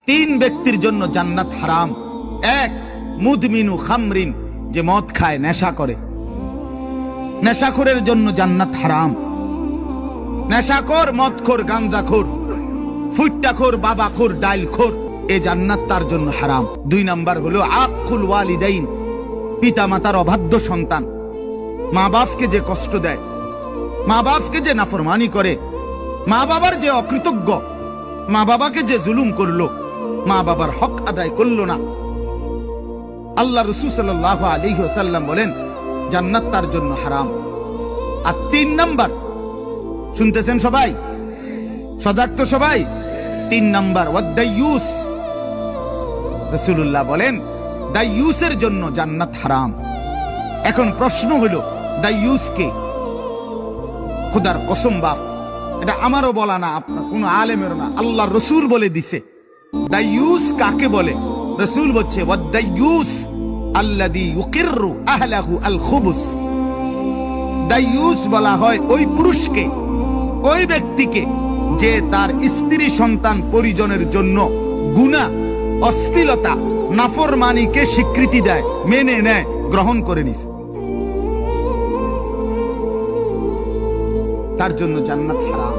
তিন ব্যক্তির জন্য জান্নাত হারাম। এক, মুদমিনু খামরিন, যে মদ খায়, নেশা করে, নেশাখোরের জন্য জান্নাত হারাম। নেশাখোর, মদখোর, গাঞ্জাখোর, ফুট্টাখোর, বাবাখোর, ডাইলখোর, এ জান্নাত তার জন্য হারাম। দুই নাম্বার হলো আকুল ওয়ালিদাইন, পিতা মাতার অবাধ্য সন্তান, মা বাপকে যে কষ্ট দেয়, মা বাপকে যে নাফরমানি করে, মা বাবার যে অকৃতজ্ঞ, মা বাবাকে যে জুলুম করলো, মা বাবার হক আদায় করলো না, আল্লাহ রাসূল সাল্লাল্লাহু আলাইহি ওয়াসাল্লাম বলেন জান্নাত তার জন্য হারাম। আর তিন নাম্বার, শুনতেছেন সবাই? সজাগ তো সবাই? তিন নাম্বার ওয়াদাইয়ুস, রাসূলুল্লাহ বলেন দাইয়ুসের জন্য জান্নাত হারাম। এখন প্রশ্ন হলো দাইয়ুস কে? খোদার কসম বাপ, এটা আমারও বলা না, আপনার কোন আলেমেরও না, আল্লাহ রসুল বলে দিছে। দাইয়ুস কাকে বলে? রসুল বলছে ওয়াদাইয়ুস আল্লাযী ইউকিররু আহলাহু আল খুবুস। দাইয়ুস বলা হয় ওই পুরুষকে, ওই ব্যক্তিকে যে তার স্ত্রী সন্তান পরিজনের জন্য গুনাহ, অশ্লীলতা, নাফরমানিকে স্বীকৃতি দেয়, মেনে নেয়, গ্রহণ করে নিছে, তার জন্য জান্নাত হারাম।